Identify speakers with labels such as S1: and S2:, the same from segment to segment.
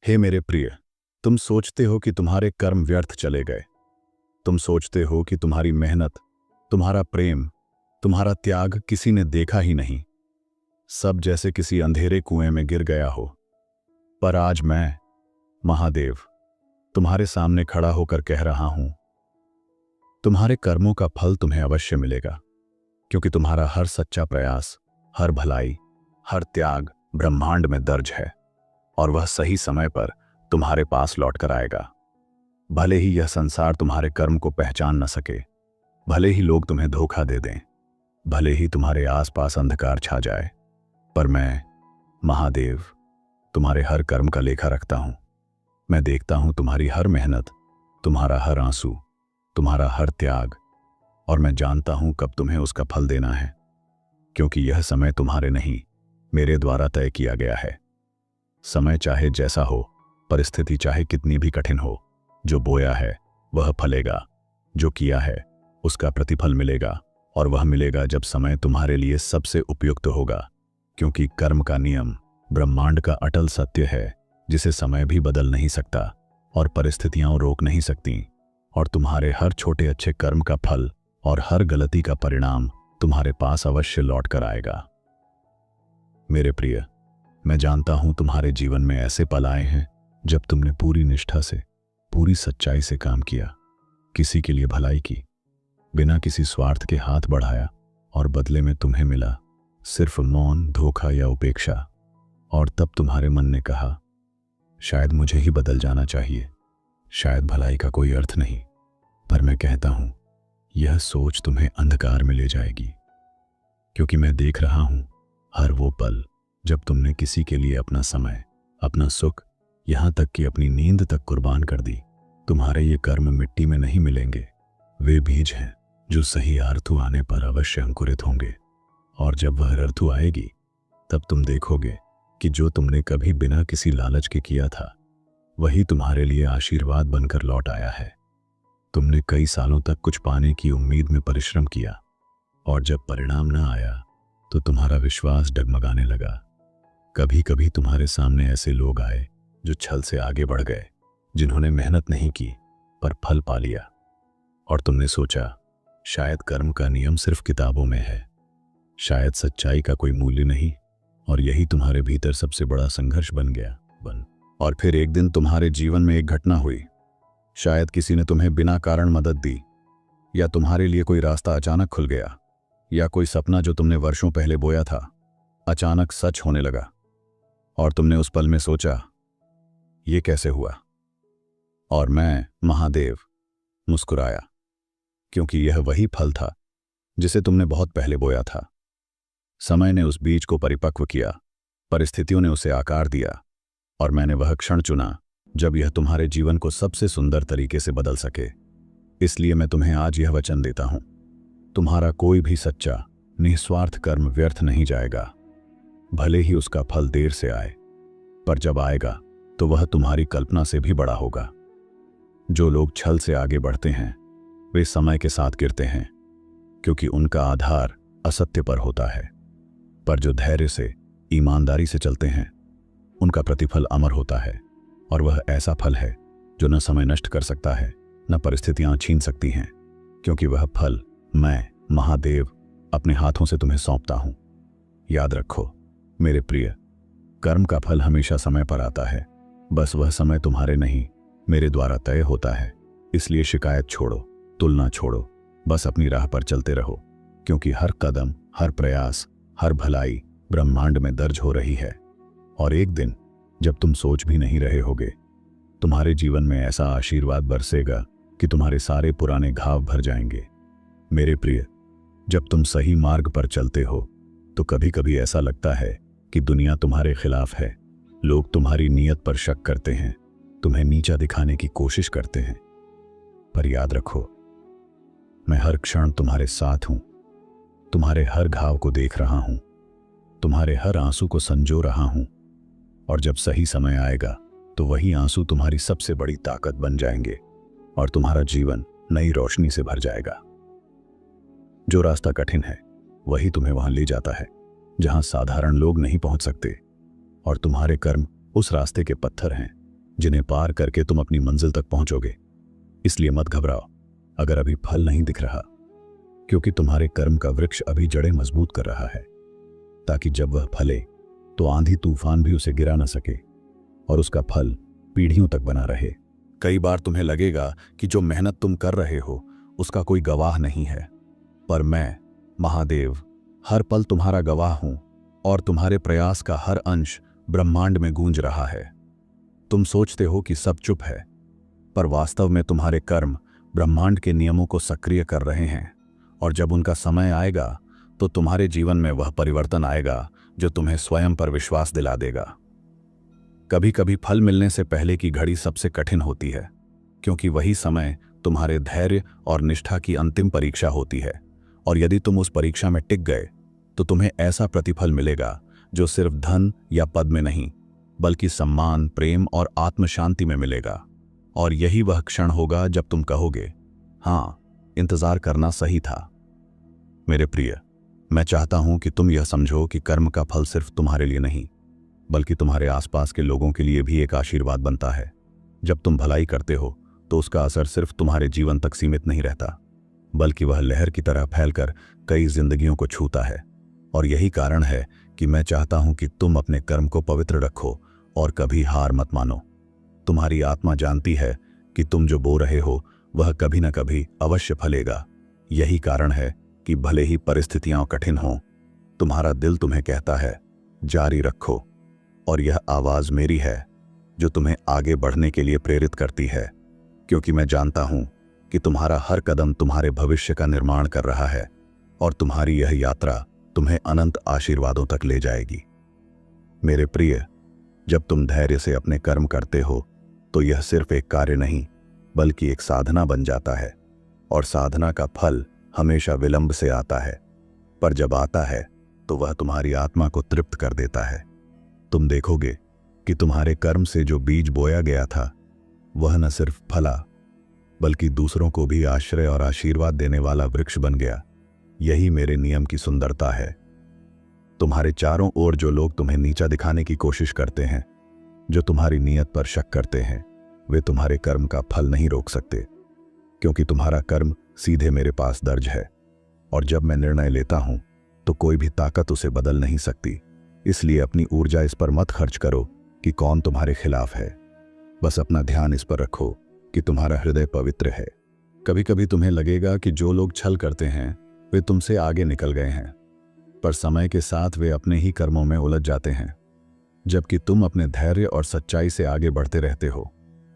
S1: हे मेरे प्रिय, तुम सोचते हो कि तुम्हारे कर्म व्यर्थ चले गए। तुम सोचते हो कि तुम्हारी मेहनत, तुम्हारा प्रेम, तुम्हारा त्याग किसी ने देखा ही नहीं। सब जैसे किसी अंधेरे कुएं में गिर गया हो। पर आज मैं, महादेव, तुम्हारे सामने खड़ा होकर कह रहा हूं, तुम्हारे कर्मों का फल तुम्हें अवश्य मिलेगा, क्योंकि तुम्हारा हर सच्चा प्रयास, हर भलाई, हर त्याग ब्रह्मांड में दर्ज है, और वह सही समय पर तुम्हारे पास लौट कर आएगा। भले ही यह संसार तुम्हारे कर्म को पहचान न सके, भले ही लोग तुम्हें धोखा दे दें, भले ही तुम्हारे आसपास अंधकार छा जाए, पर मैं, महादेव, तुम्हारे हर कर्म का लेखा रखता हूं। मैं देखता हूं तुम्हारी हर मेहनत, तुम्हारा हर आंसू, तुम्हारा हर त्याग, और मैं जानता हूं कब तुम्हें उसका फल देना है, क्योंकि यह समय तुम्हारे नहीं, मेरे द्वारा तय किया गया है। समय चाहे जैसा हो, परिस्थिति चाहे कितनी भी कठिन हो, जो बोया है वह फलेगा, जो किया है उसका प्रतिफल मिलेगा, और वह मिलेगा जब समय तुम्हारे लिए सबसे उपयुक्त होगा, क्योंकि कर्म का नियम ब्रह्मांड का अटल सत्य है, जिसे समय भी बदल नहीं सकता और परिस्थितियां रोक नहीं सकती। और तुम्हारे हर छोटे अच्छे कर्म का फल और हर गलती का परिणाम तुम्हारे पास अवश्य लौट कर आएगा। मेरे प्रिय, मैं जानता हूं तुम्हारे जीवन में ऐसे पल आए हैं जब तुमने पूरी निष्ठा से, पूरी सच्चाई से काम किया, किसी के लिए भलाई की, बिना किसी स्वार्थ के हाथ बढ़ाया, और बदले में तुम्हें मिला सिर्फ मौन, धोखा या उपेक्षा। और तब तुम्हारे मन ने कहा, शायद मुझे ही बदल जाना चाहिए, शायद भलाई का कोई अर्थ नहीं। पर मैं कहता हूं, यह सोच तुम्हें अंधकार में ले जाएगी, क्योंकि मैं देख रहा हूं हर वो पल जब तुमने किसी के लिए अपना समय, अपना सुख, यहां तक कि अपनी नींद तक कुर्बान कर दी। तुम्हारे ये कर्म मिट्टी में नहीं मिलेंगे, वे बीज हैं जो सही ऋतु आने पर अवश्य अंकुरित होंगे। और जब वह ऋतु आएगी, तब तुम देखोगे कि जो तुमने कभी बिना किसी लालच के किया था, वही तुम्हारे लिए आशीर्वाद बनकर लौट आया है। तुमने कई सालों तक कुछ पाने की उम्मीद में परिश्रम किया, और जब परिणाम न आया तो तुम्हारा विश्वास डगमगाने लगा। कभी कभी तुम्हारे सामने ऐसे लोग आए जो छल से आगे बढ़ गए, जिन्होंने मेहनत नहीं की पर फल पा लिया, और तुमने सोचा शायद कर्म का नियम सिर्फ किताबों में है, शायद सच्चाई का कोई मूल्य नहीं, और यही तुम्हारे भीतर सबसे बड़ा संघर्ष बन गया। और फिर एक दिन तुम्हारे जीवन में एक घटना हुई। शायद किसी ने तुम्हें बिना कारण मदद दी, या तुम्हारे लिए कोई रास्ता अचानक खुल गया, या कोई सपना जो तुमने वर्षों पहले बोया था अचानक सच होने लगा, और तुमने उस पल में सोचा, ये कैसे हुआ? और मैं, महादेव, मुस्कुराया, क्योंकि यह वही फल था जिसे तुमने बहुत पहले बोया था। समय ने उस बीज को परिपक्व किया, परिस्थितियों ने उसे आकार दिया, और मैंने वह क्षण चुना जब यह तुम्हारे जीवन को सबसे सुंदर तरीके से बदल सके। इसलिए मैं तुम्हें आज यह वचन देता हूं, तुम्हारा कोई भी सच्चा, निस्वार्थ कर्म व्यर्थ नहीं जाएगा। भले ही उसका फल देर से आए, पर जब आएगा तो वह तुम्हारी कल्पना से भी बड़ा होगा। जो लोग छल से आगे बढ़ते हैं, वे समय के साथ गिरते हैं, क्योंकि उनका आधार असत्य पर होता है। पर जो धैर्य से, ईमानदारी से चलते हैं, उनका प्रतिफल अमर होता है, और वह ऐसा फल है जो न समय नष्ट कर सकता है, न परिस्थितियां छीन सकती हैं, क्योंकि वह फल मैं, महादेव, अपने हाथों से तुम्हें सौंपता हूं। याद रखो मेरे प्रिय, कर्म का फल हमेशा समय पर आता है, बस वह समय तुम्हारे नहीं, मेरे द्वारा तय होता है। इसलिए शिकायत छोड़ो, तुलना छोड़ो, बस अपनी राह पर चलते रहो, क्योंकि हर कदम, हर प्रयास, हर भलाई ब्रह्मांड में दर्ज हो रही है। और एक दिन जब तुम सोच भी नहीं रहे होगे, तुम्हारे जीवन में ऐसा आशीर्वाद बरसेगा कि तुम्हारे सारे पुराने घाव भर जाएंगे। मेरे प्रिय, जब तुम सही मार्ग पर चलते हो तो कभी कभी ऐसा लगता है कि दुनिया तुम्हारे खिलाफ है। लोग तुम्हारी नीयत पर शक करते हैं, तुम्हें नीचा दिखाने की कोशिश करते हैं। पर याद रखो, मैं हर क्षण तुम्हारे साथ हूं, तुम्हारे हर घाव को देख रहा हूं, तुम्हारे हर आंसू को संजो रहा हूं, और जब सही समय आएगा तो वही आंसू तुम्हारी सबसे बड़ी ताकत बन जाएंगे, और तुम्हारा जीवन नई रोशनी से भर जाएगा। जो रास्ता कठिन है वही तुम्हें वहां ले जाता है जहां साधारण लोग नहीं पहुंच सकते, और तुम्हारे कर्म उस रास्ते के पत्थर हैं जिन्हें पार करके तुम अपनी मंजिल तक पहुंचोगे। इसलिए मत घबराओ अगर अभी फल नहीं दिख रहा, क्योंकि तुम्हारे कर्म का वृक्ष अभी जड़ें मजबूत कर रहा है, ताकि जब वह फले तो आंधी तूफान भी उसे गिरा न सके और उसका फल पीढ़ियों तक बना रहे। कई बार तुम्हें लगेगा कि जो मेहनत तुम कर रहे हो उसका कोई गवाह नहीं है, पर मैं महादेव हर पल तुम्हारा गवाह हूं और तुम्हारे प्रयास का हर अंश ब्रह्मांड में गूंज रहा है। तुम सोचते हो कि सब चुप है, पर वास्तव में तुम्हारे कर्म ब्रह्मांड के नियमों को सक्रिय कर रहे हैं, और जब उनका समय आएगा तो तुम्हारे जीवन में वह परिवर्तन आएगा जो तुम्हें स्वयं पर विश्वास दिला देगा। कभी कभी फल मिलने से पहले की घड़ी सबसे कठिन होती है, क्योंकि वही समय तुम्हारे धैर्य और निष्ठा की अंतिम परीक्षा होती है, और यदि तुम उस परीक्षा में टिक गए तो तुम्हें ऐसा प्रतिफल मिलेगा जो सिर्फ धन या पद में नहीं, बल्कि सम्मान, प्रेम और आत्म शांति में मिलेगा। और यही वह क्षण होगा जब तुम कहोगे, हाँ, इंतजार करना सही था। मेरे प्रिय, मैं चाहता हूं कि तुम यह समझो कि कर्म का फल सिर्फ तुम्हारे लिए नहीं, बल्कि तुम्हारे आसपास के लोगों के लिए भी एक आशीर्वाद बनता है। जब तुम भलाई करते हो तो उसका असर सिर्फ तुम्हारे जीवन तक सीमित नहीं रहता, बल्कि वह लहर की तरह फैलकर कई जिंदगियों को छूता है। और यही कारण है कि मैं चाहता हूं कि तुम अपने कर्म को पवित्र रखो और कभी हार मत मानो। तुम्हारी आत्मा जानती है कि तुम जो बो रहे हो वह कभी न कभी अवश्य फलेगा। यही कारण है कि भले ही परिस्थितियां कठिन हों, तुम्हारा दिल तुम्हें कहता है, जारी रखो। और यह आवाज मेरी है जो तुम्हें आगे बढ़ने के लिए प्रेरित करती है, क्योंकि मैं जानता हूं कि तुम्हारा हर कदम तुम्हारे भविष्य का निर्माण कर रहा है, और तुम्हारी यह यात्रा तुम्हें अनंत आशीर्वादों तक ले जाएगी। मेरे प्रिय, जब तुम धैर्य से अपने कर्म करते हो तो यह सिर्फ एक कार्य नहीं, बल्कि एक साधना बन जाता है, और साधना का फल हमेशा विलंब से आता है, पर जब आता है तो वह तुम्हारी आत्मा को तृप्त कर देता है। तुम देखोगे कि तुम्हारे कर्म से जो बीज बोया गया था वह न सिर्फ फला, बल्कि दूसरों को भी आश्रय और आशीर्वाद देने वाला वृक्ष बन गया। यही मेरे नियम की सुंदरता है। तुम्हारे चारों ओर जो लोग तुम्हें नीचा दिखाने की कोशिश करते हैं, जो तुम्हारी नीयत पर शक करते हैं, वे तुम्हारे कर्म का फल नहीं रोक सकते, क्योंकि तुम्हारा कर्म सीधे मेरे पास दर्ज है, और जब मैं निर्णय लेता हूं तो कोई भी ताकत उसे बदल नहीं सकती। इसलिए अपनी ऊर्जा इस पर मत खर्च करो कि कौन तुम्हारे खिलाफ है। बस अपना ध्यान इस पर रखो कि तुम्हारा हृदय पवित्र है। कभी कभी तुम्हें लगेगा कि जो लोग छल करते हैं वे तुमसे आगे निकल गए हैं, पर समय के साथ वे अपने ही कर्मों में उलझ जाते हैं, जबकि तुम अपने धैर्य और सच्चाई से आगे बढ़ते रहते हो,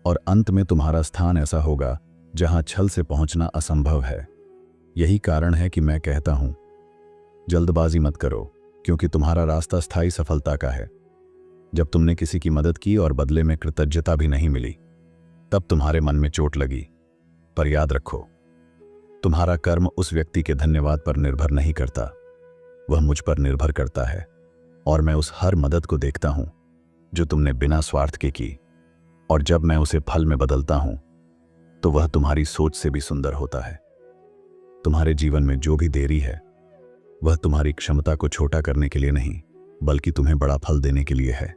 S1: और अंत में तुम्हारा स्थान ऐसा होगा जहां छल से पहुंचना असंभव है। यही कारण है कि मैं कहता हूं, जल्दबाजी मत करो, क्योंकि तुम्हारा रास्ता स्थायी सफलता का है। जब तुमने किसी की मदद की और बदले में कृतज्ञता भी नहीं मिली, तब तुम्हारे मन में चोट लगी। पर याद रखो, तुम्हारा कर्म उस व्यक्ति के धन्यवाद पर निर्भर नहीं करता, वह मुझ पर निर्भर करता है। और मैं उस हर मदद को देखता हूं जो तुमने बिना स्वार्थ के की, और जब मैं उसे फल में बदलता हूं तो वह तुम्हारी सोच से भी सुंदर होता है। तुम्हारे जीवन में जो भी देरी है वह तुम्हारी क्षमता को छोटा करने के लिए नहीं, बल्कि तुम्हें बड़ा फल देने के लिए है।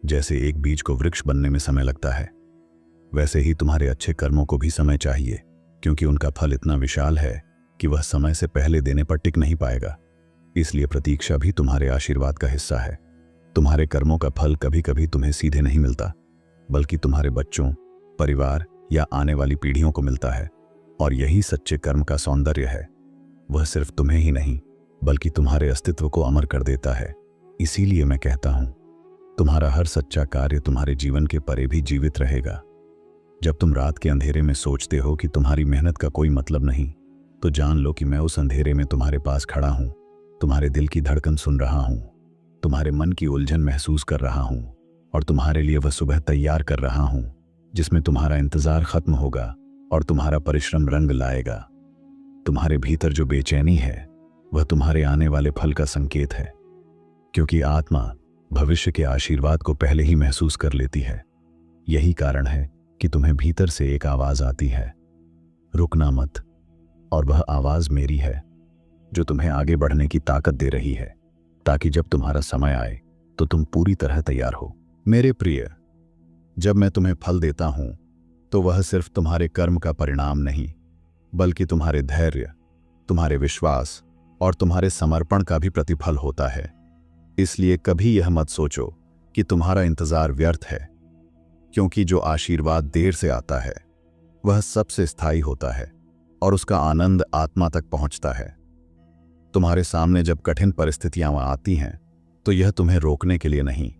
S1: जैसे एक बीज को वृक्ष बनने में समय लगता है, वैसे ही तुम्हारे अच्छे कर्मों को भी समय चाहिए, क्योंकि उनका फल इतना विशाल है कि वह समय से पहले देने पर टिक नहीं पाएगा। इसलिए प्रतीक्षा भी तुम्हारे आशीर्वाद का हिस्सा है। तुम्हारे कर्मों का फल कभी कभी तुम्हें सीधे नहीं मिलता, बल्कि तुम्हारे बच्चों, परिवार या आने वाली पीढ़ियों को मिलता है। और यही सच्चे कर्म का सौंदर्य है। वह सिर्फ तुम्हें ही नहीं, बल्कि तुम्हारे अस्तित्व को अमर कर देता है। इसीलिए मैं कहता हूं, तुम्हारा हर सच्चा कार्य तुम्हारे जीवन के परे भी जीवित रहेगा। जब तुम रात के अंधेरे में सोचते हो कि तुम्हारी मेहनत का कोई मतलब नहीं, तो जान लो कि मैं उस अंधेरे में तुम्हारे पास खड़ा हूं, तुम्हारे दिल की धड़कन सुन रहा हूं, तुम्हारे मन की उलझन महसूस कर रहा हूं, और तुम्हारे लिए वह सुबह तैयार कर रहा हूं जिसमें तुम्हारा इंतजार खत्म होगा और तुम्हारा परिश्रम रंग लाएगा। तुम्हारे भीतर जो बेचैनी है वह तुम्हारे आने वाले फल का संकेत है, क्योंकि आत्मा भविष्य के आशीर्वाद को पहले ही महसूस कर लेती है। यही कारण है कि तुम्हें भीतर से एक आवाज आती है, रुकना मत। और वह आवाज मेरी है, जो तुम्हें आगे बढ़ने की ताकत दे रही है, ताकि जब तुम्हारा समय आए तो तुम पूरी तरह तैयार हो। मेरे प्रिय, जब मैं तुम्हें फल देता हूं तो वह सिर्फ तुम्हारे कर्म का परिणाम नहीं, बल्कि तुम्हारे धैर्य, तुम्हारे विश्वास और तुम्हारे समर्पण का भी प्रतिफल होता है। इसलिए कभी यह मत सोचो कि तुम्हारा इंतजार व्यर्थ है, क्योंकि जो आशीर्वाद देर से आता है वह सबसे स्थायी होता है और उसका आनंद आत्मा तक पहुंचता है। तुम्हारे सामने जब कठिन परिस्थितियां आती हैं तो यह तुम्हें रोकने के लिए नहीं,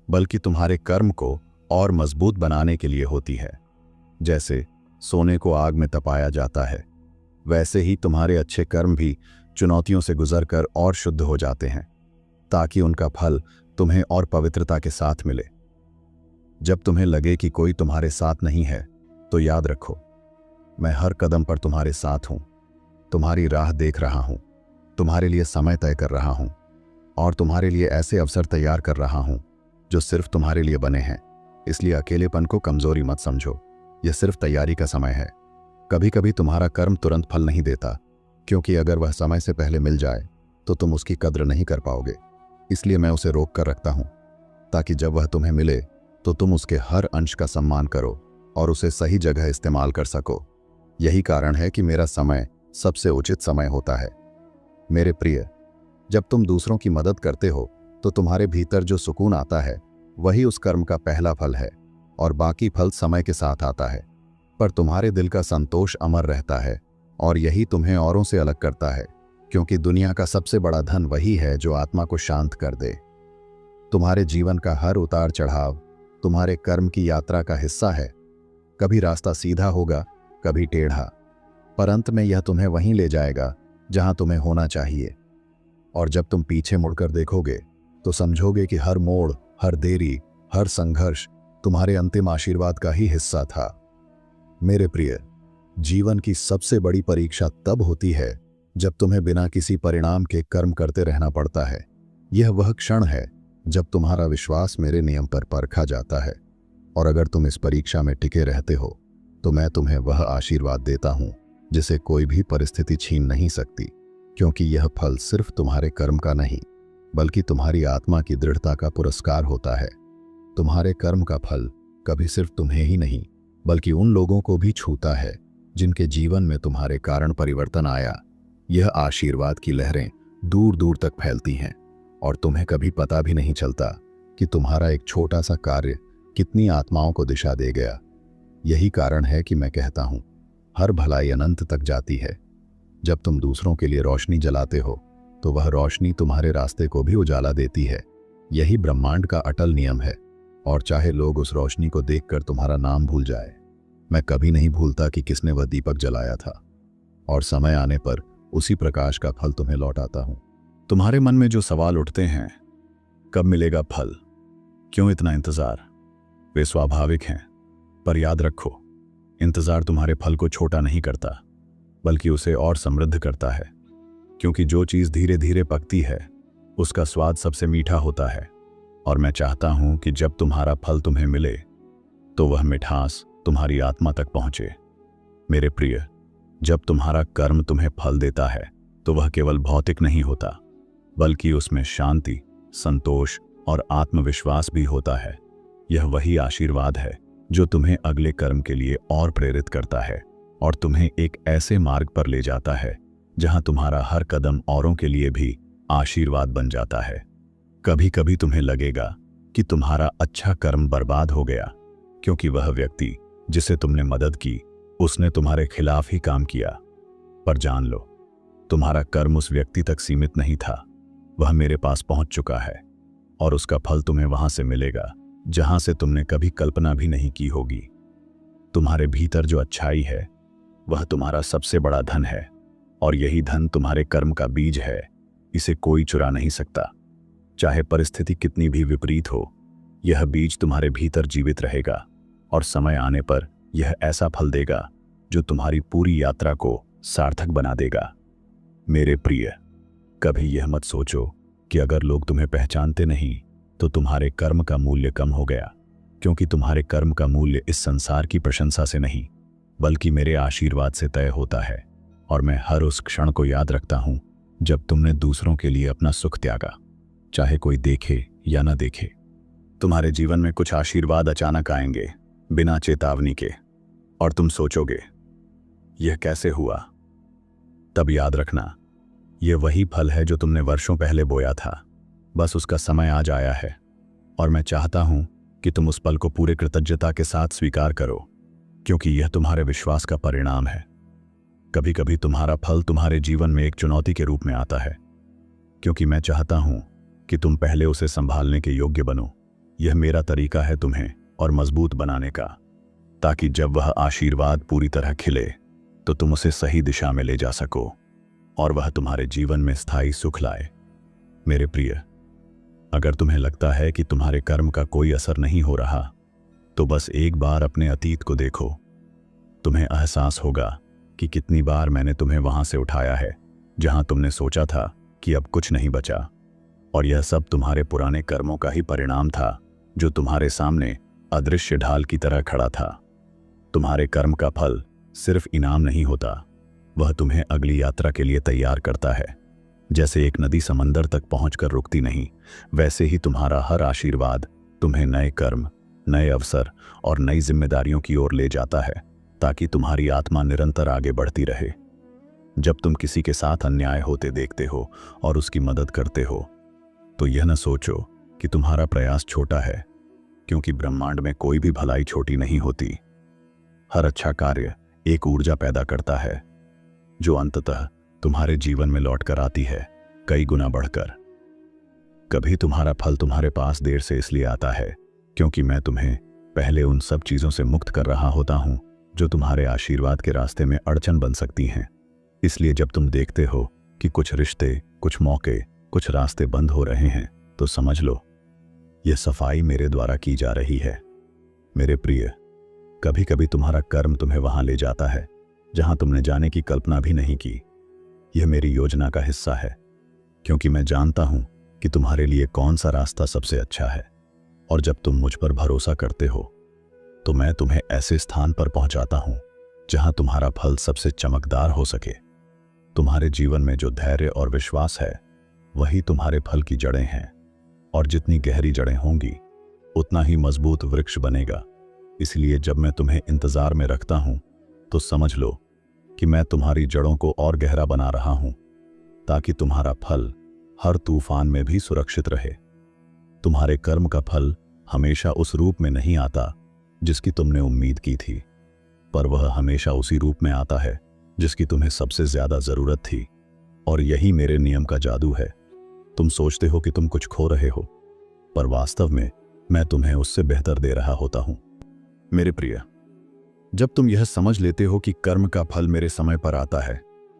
S1: बल्कि तुम्हारे कर्म को और मजबूत बनाने के लिए होती है। जैसे सोने को आग में तपाया जाता है, वैसे ही तुम्हारे अच्छे कर्म भी चुनौतियों से गुजरकर और शुद्ध हो जाते हैं, ताकि उनका फल तुम्हें और पवित्रता के साथ मिले। जब तुम्हें लगे कि कोई तुम्हारे साथ नहीं है तो याद रखो, मैं हर कदम पर तुम्हारे साथ हूं, तुम्हारी राह देख रहा हूं, तुम्हारे लिए समय तय कर रहा हूं और तुम्हारे लिए ऐसे अवसर तैयार कर रहा हूं जो सिर्फ तुम्हारे लिए बने हैं। इसलिए अकेलेपन को कमजोरी मत समझो, यह सिर्फ तैयारी का समय है। कभी कभी तुम्हारा कर्म तुरंत फल नहीं देता, क्योंकि अगर वह समय से पहले मिल जाए तो तुम उसकी कद्र नहीं कर पाओगे। इसलिए मैं उसे रोक कर रखता हूं, ताकि जब वह तुम्हें मिले तो तुम उसके हर अंश का सम्मान करो और उसे सही जगह इस्तेमाल कर सको। यही कारण है कि मेरा समय सबसे उचित समय होता है। मेरे प्रिय, जब तुम दूसरों की मदद करते हो तो तुम्हारे भीतर जो सुकून आता है वही उस कर्म का पहला फल है, और बाकी फल समय के साथ आता है। पर तुम्हारे दिल का संतोष अमर रहता है और यही तुम्हें औरों से अलग करता है, क्योंकि दुनिया का सबसे बड़ा धन वही है जो आत्मा को शांत कर दे। तुम्हारे जीवन का हर उतार चढ़ाव तुम्हारे कर्म की यात्रा का हिस्सा है। कभी रास्ता सीधा होगा, कभी टेढ़ा, पर अंत में यह तुम्हें वहीं ले जाएगा जहां तुम्हें होना चाहिए। और जब तुम पीछे मुड़कर देखोगे तो समझोगे कि हर मोड़, हर देरी, हर संघर्ष तुम्हारे अंतिम आशीर्वाद का ही हिस्सा था। मेरे प्रिय, जीवन की सबसे बड़ी परीक्षा तब होती है जब तुम्हें बिना किसी परिणाम के कर्म करते रहना पड़ता है। यह वह क्षण है जब तुम्हारा विश्वास मेरे नियम पर परखा जाता है, और अगर तुम इस परीक्षा में टिके रहते हो तो मैं तुम्हें वह आशीर्वाद देता हूं जिसे कोई भी परिस्थिति छीन नहीं सकती, क्योंकि यह फल सिर्फ तुम्हारे कर्म का नहीं, बल्कि तुम्हारी आत्मा की दृढ़ता का पुरस्कार होता है। तुम्हारे कर्म का फल कभी सिर्फ तुम्हें ही नहीं, बल्कि उन लोगों को भी छूता है जिनके जीवन में तुम्हारे कारण परिवर्तन आया। यह आशीर्वाद की लहरें दूर दूर तक फैलती हैं और तुम्हें कभी पता भी नहीं चलता कि तुम्हारा एक छोटा सा कार्य कितनी आत्माओं को दिशा दे गया। यही कारण है कि मैं कहता हूं, हर भलाई अनंत तक जाती है। जब तुम दूसरों के लिए रोशनी जलाते हो तो वह रोशनी तुम्हारे रास्ते को भी उजाला देती है। यही ब्रह्मांड का अटल नियम है, और चाहे लोग उस रोशनी को देखकर तुम्हारा नाम भूल जाए, मैं कभी नहीं भूलता कि किसने वह दीपक जलाया था, और समय आने पर उसी प्रकाश का फल तुम्हें लौटाता हूं। तुम्हारे मन में जो सवाल उठते हैं, कब मिलेगा फल, क्यों इतना इंतजार, वे स्वाभाविक हैं। पर याद रखो, इंतजार तुम्हारे फल को छोटा नहीं करता, बल्कि उसे और समृद्ध करता है। क्योंकि जो चीज़ धीरे धीरे पकती है उसका स्वाद सबसे मीठा होता है, और मैं चाहता हूं कि जब तुम्हारा फल तुम्हें मिले तो वह मिठास तुम्हारी आत्मा तक पहुंचे। मेरे प्रिय, जब तुम्हारा कर्म तुम्हें फल देता है तो वह केवल भौतिक नहीं होता, बल्कि उसमें शांति, संतोष और आत्मविश्वास भी होता है। यह वही आशीर्वाद है जो तुम्हें अगले कर्म के लिए और प्रेरित करता है और तुम्हें एक ऐसे मार्ग पर ले जाता है जहां तुम्हारा हर कदम औरों के लिए भी आशीर्वाद बन जाता है। कभी कभी तुम्हें लगेगा कि तुम्हारा अच्छा कर्म बर्बाद हो गया, क्योंकि वह व्यक्ति जिसे तुमने मदद की उसने तुम्हारे खिलाफ ही काम किया। पर जान लो, तुम्हारा कर्म उस व्यक्ति तक सीमित नहीं था, वह मेरे पास पहुंच चुका है, और उसका फल तुम्हें वहां से मिलेगा जहां से तुमने कभी कल्पना भी नहीं की होगी। तुम्हारे भीतर जो अच्छाई है वह तुम्हारा सबसे बड़ा धन है, और यही धन तुम्हारे कर्म का बीज है। इसे कोई चुरा नहीं सकता। चाहे परिस्थिति कितनी भी विपरीत हो, यह बीज तुम्हारे भीतर जीवित रहेगा, और समय आने पर यह ऐसा फल देगा जो तुम्हारी पूरी यात्रा को सार्थक बना देगा। मेरे प्रिय, कभी यह मत सोचो कि अगर लोग तुम्हें पहचानते नहीं तो तुम्हारे कर्म का मूल्य कम हो गया, क्योंकि तुम्हारे कर्म का मूल्य इस संसार की प्रशंसा से नहीं, बल्कि मेरे आशीर्वाद से तय होता है। और मैं हर उस क्षण को याद रखता हूं जब तुमने दूसरों के लिए अपना सुख त्यागा, चाहे कोई देखे या न देखे। तुम्हारे जीवन में कुछ आशीर्वाद अचानक आएंगे, बिना चेतावनी के, और तुम सोचोगे यह कैसे हुआ। तब याद रखना, यह वही फल है जो तुमने वर्षों पहले बोया था, बस उसका समय आज आया है। और मैं चाहता हूं कि तुम उस पल को पूरे कृतज्ञता के साथ स्वीकार करो, क्योंकि यह तुम्हारे विश्वास का परिणाम है। कभी कभी तुम्हारा फल तुम्हारे जीवन में एक चुनौती के रूप में आता है, क्योंकि मैं चाहता हूं कि तुम पहले उसे संभालने के योग्य बनो। यह मेरा तरीका है तुम्हें और मजबूत बनाने का, ताकि जब वह आशीर्वाद पूरी तरह खिले तो तुम उसे सही दिशा में ले जा सको और वह तुम्हारे जीवन में स्थायी सुख लाए। मेरे प्रिय, अगर तुम्हें लगता है कि तुम्हारे कर्म का कोई असर नहीं हो रहा, तो बस एक बार अपने अतीत को देखो। तुम्हें एहसास होगा कि कितनी बार मैंने तुम्हें वहां से उठाया है जहां तुमने सोचा था कि अब कुछ नहीं बचा, और यह सब तुम्हारे पुराने कर्मों का ही परिणाम था जो तुम्हारे सामने अदृश्य ढाल की तरह खड़ा था। तुम्हारे कर्म का फल सिर्फ इनाम नहीं होता, वह तुम्हें अगली यात्रा के लिए तैयार करता है। जैसे एक नदी समंदर तक पहुंचकर रुकती नहीं, वैसे ही तुम्हारा हर आशीर्वाद तुम्हें नए कर्म, नए अवसर और नई जिम्मेदारियों की ओर ले जाता है, ताकि तुम्हारी आत्मा निरंतर आगे बढ़ती रहे। जब तुम किसी के साथ अन्याय होते देखते हो और उसकी मदद करते हो, तो यह न सोचो कि तुम्हारा प्रयास छोटा है, क्योंकि ब्रह्मांड में कोई भी भलाई छोटी नहीं होती। हर अच्छा कार्य एक ऊर्जा पैदा करता है, जो अंततः तुम्हारे जीवन में लौटकर आती है कई गुना बढ़कर। कभी तुम्हारा फल तुम्हारे पास देर से इसलिए आता है क्योंकि मैं तुम्हें पहले उन सब चीजों से मुक्त कर रहा होता हूं जो तुम्हारे आशीर्वाद के रास्ते में अड़चन बन सकती हैं। इसलिए जब तुम देखते हो कि कुछ रिश्ते, कुछ मौके, कुछ रास्ते बंद हो रहे हैं, तो समझ लो यह सफाई मेरे द्वारा की जा रही है। मेरे प्रिय, कभी कभी तुम्हारा कर्म तुम्हें वहां ले जाता है जहां तुमने जाने की कल्पना भी नहीं की। यह मेरी योजना का हिस्सा है, क्योंकि मैं जानता हूं कि तुम्हारे लिए कौन सा रास्ता सबसे अच्छा है। और जब तुम मुझ पर भरोसा करते हो, तो मैं तुम्हें ऐसे स्थान पर पहुंचाता हूं जहां तुम्हारा फल सबसे चमकदार हो सके। तुम्हारे जीवन में जो धैर्य और विश्वास है, वही तुम्हारे फल की जड़ें हैं, और जितनी गहरी जड़ें होंगी, उतना ही मजबूत वृक्ष बनेगा। इसलिए जब मैं तुम्हें इंतजार में रखता हूं, तो समझ लो कि मैं तुम्हारी जड़ों को और गहरा बना रहा हूं, ताकि तुम्हारा फल हर तूफान में भी सुरक्षित रहे। तुम्हारे कर्म का फल हमेशा उस रूप में नहीं आता जिसकी तुमने उम्मीद की थी, पर वह हमेशा उसी रूप में आता है जिसकी तुम्हें सबसे ज्यादा जरूरत थी। और यही मेरे नियम का जादू है। तुम सोचते हो कि तुम कुछ खो रहे हो, पर वास्तव में मैं तुम्हें उससे बेहतर दे रहा होता हूं। मेरे प्रिय, जब तुम यह समझ लेते हो कि कर्म का फल मेरे समय पर आता है,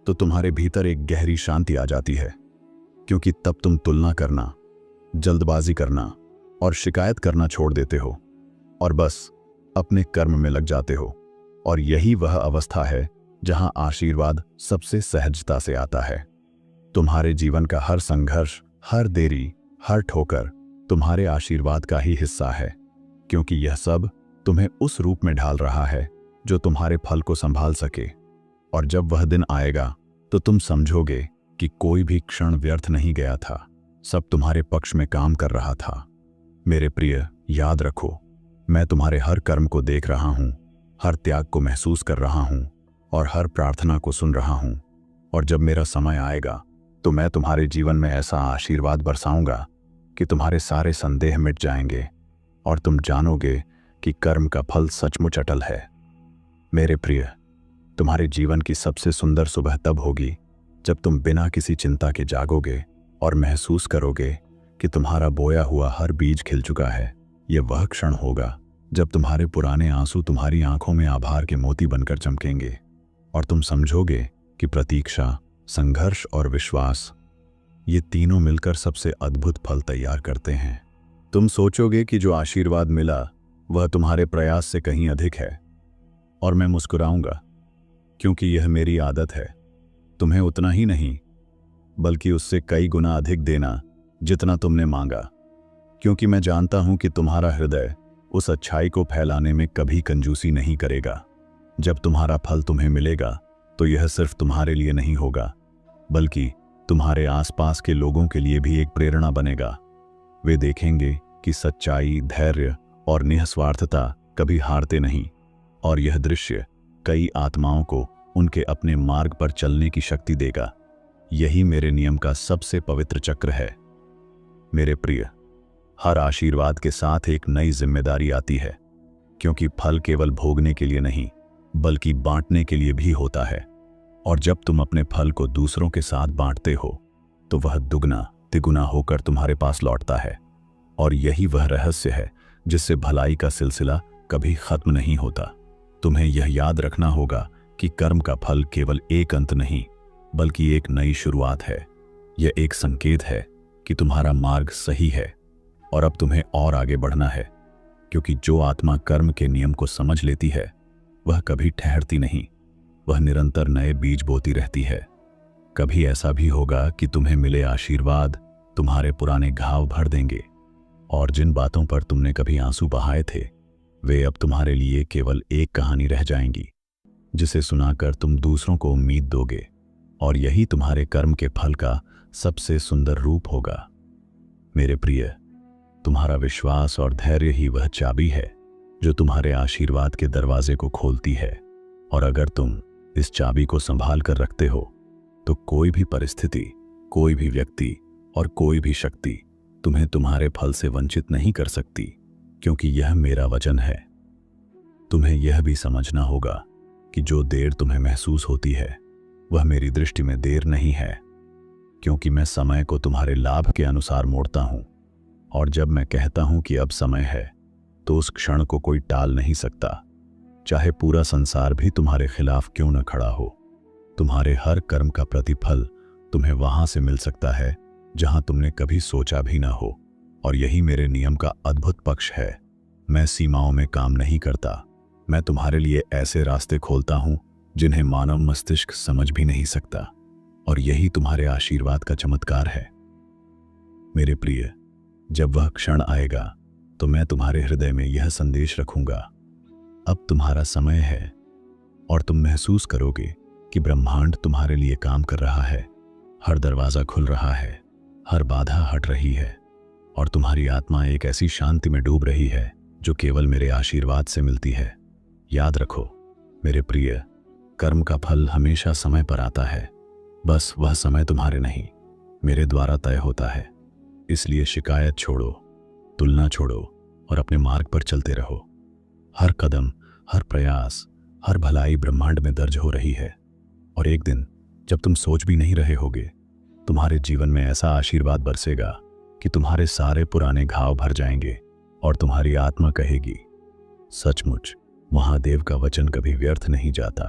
S1: तो तुम्हारे भीतर एक गहरी शांति आ जाती है, क्योंकि तब तुम तुलना करना, जल्दबाजी करना और शिकायत करना छोड़ देते हो और बस अपने कर्म में लग जाते हो। और यही वह अवस्था है जहां आशीर्वाद सबसे सहजता से आता है। तुम्हारे जीवन का हर संघर्ष, हर देरी, हर ठोकर तुम्हारे आशीर्वाद का ही हिस्सा है, क्योंकि यह सब तुम्हें उस रूप में ढाल रहा है जो तुम्हारे फल को संभाल सके। और जब वह दिन आएगा, तो तुम समझोगे कि कोई भी क्षण व्यर्थ नहीं गया था, सब तुम्हारे पक्ष में काम कर रहा था। मेरे प्रिय, याद रखो, मैं तुम्हारे हर कर्म को देख रहा हूं, हर त्याग को महसूस कर रहा हूं और हर प्रार्थना को सुन रहा हूं। और जब मेरा समय आएगा, तो मैं तुम्हारे जीवन में ऐसा आशीर्वाद बरसाऊंगा कि तुम्हारे सारे संदेह मिट जाएंगे और तुम जानोगे कि कर्म का फल सचमुच अटल है। मेरे प्रिय, तुम्हारे जीवन की सबसे सुंदर सुबह तब होगी जब तुम बिना किसी चिंता के जागोगे और महसूस करोगे कि तुम्हारा बोया हुआ हर बीज खिल चुका है। यह वह क्षण होगा जब तुम्हारे पुराने आंसू तुम्हारी आंखों में आभार के मोती बनकर चमकेंगे और तुम समझोगे कि प्रतीक्षा, संघर्ष और विश्वास, ये तीनों मिलकर सबसे अद्भुत फल तैयार करते हैं। तुम सोचोगे कि जो आशीर्वाद मिला वह तुम्हारे प्रयास से कहीं अधिक है, और मैं मुस्कुराऊंगा, क्योंकि यह मेरी आदत है तुम्हें उतना ही नहीं बल्कि उससे कई गुना अधिक देना जितना तुमने मांगा, क्योंकि मैं जानता हूं कि तुम्हारा हृदय उस अच्छाई को फैलाने में कभी कंजूसी नहीं करेगा। जब तुम्हारा फल तुम्हें मिलेगा, तो यह सिर्फ तुम्हारे लिए नहीं होगा, बल्कि तुम्हारे आसपास के लोगों के लिए भी एक प्रेरणा बनेगा। वे देखेंगे कि सच्चाई, धैर्य और निस्वार्थता कभी हारते नहीं, और यह दृश्य कई आत्माओं को उनके अपने मार्ग पर चलने की शक्ति देगा। यही मेरे नियम का सबसे पवित्र चक्र है। मेरे प्रिय, हर आशीर्वाद के साथ एक नई जिम्मेदारी आती है, क्योंकि फल केवल भोगने के लिए नहीं बल्कि बांटने के लिए भी होता है। और जब तुम अपने फल को दूसरों के साथ बांटते हो तो वह दुगना तिगुना होकर तुम्हारे पास लौटता है। और यही वह रहस्य है जिससे भलाई का सिलसिला कभी खत्म नहीं होता। तुम्हें यह याद रखना होगा कि कर्म का फल केवल एक अंत नहीं बल्कि एक नई शुरुआत है। यह एक संकेत है कि तुम्हारा मार्ग सही है और अब तुम्हें और आगे बढ़ना है, क्योंकि जो आत्मा कर्म के नियम को समझ लेती है वह कभी ठहरती नहीं, वह निरंतर नए बीज बोती रहती है। कभी ऐसा भी होगा कि तुम्हें मिले आशीर्वाद तुम्हारे पुराने घाव भर देंगे, और जिन बातों पर तुमने कभी आंसू बहाए थे वे अब तुम्हारे लिए केवल एक कहानी रह जाएंगी, जिसे सुनाकर तुम दूसरों को उम्मीद दोगे। और यही तुम्हारे कर्म के फल का सबसे सुंदर रूप होगा। मेरे प्रिय, तुम्हारा विश्वास और धैर्य ही वह चाबी है जो तुम्हारे आशीर्वाद के दरवाजे को खोलती है। और अगर तुम इस चाबी को संभाल कर रखते हो तो कोई भी परिस्थिति, कोई भी व्यक्ति और कोई भी शक्ति तुम्हें तुम्हारे फल से वंचित नहीं कर सकती, क्योंकि यह मेरा वचन है। तुम्हें यह भी समझना होगा कि जो देर तुम्हें महसूस होती है वह मेरी दृष्टि में देर नहीं है, क्योंकि मैं समय को तुम्हारे लाभ के अनुसार मोड़ता हूं। और जब मैं कहता हूं कि अब समय है तो उस क्षण को कोई टाल नहीं सकता, चाहे पूरा संसार भी तुम्हारे खिलाफ क्यों न खड़ा हो। तुम्हारे हर कर्म का प्रतिफल तुम्हें वहां से मिल सकता है जहां तुमने कभी सोचा भी ना हो। और यही मेरे नियम का अद्भुत पक्ष है। मैं सीमाओं में काम नहीं करता, मैं तुम्हारे लिए ऐसे रास्ते खोलता हूं जिन्हें मानव मस्तिष्क समझ भी नहीं सकता। और यही तुम्हारे आशीर्वाद का चमत्कार है। मेरे प्रिय, जब वह क्षण आएगा तो मैं तुम्हारे हृदय में यह संदेश रखूंगा, अब तुम्हारा समय है। और तुम महसूस करोगे कि ब्रह्मांड तुम्हारे लिए काम कर रहा है, हर दरवाजा खुल रहा है, हर बाधा हट रही है, और तुम्हारी आत्मा एक ऐसी शांति में डूब रही है जो केवल मेरे आशीर्वाद से मिलती है। याद रखो मेरे प्रिय, कर्म का फल हमेशा समय पर आता है, बस वह समय तुम्हारे नहीं मेरे द्वारा तय होता है। इसलिए शिकायत छोड़ो, तुलना छोड़ो और अपने मार्ग पर चलते रहो। हर कदम, हर प्रयास, हर भलाई ब्रह्मांड में दर्ज हो रही है। और एक दिन जब तुम सोच भी नहीं रहे होगे, तुम्हारे जीवन में ऐसा आशीर्वाद बरसेगा कि तुम्हारे सारे पुराने घाव भर जाएंगे और तुम्हारी आत्मा कहेगी, सचमुच महादेव का वचन कभी व्यर्थ नहीं जाता।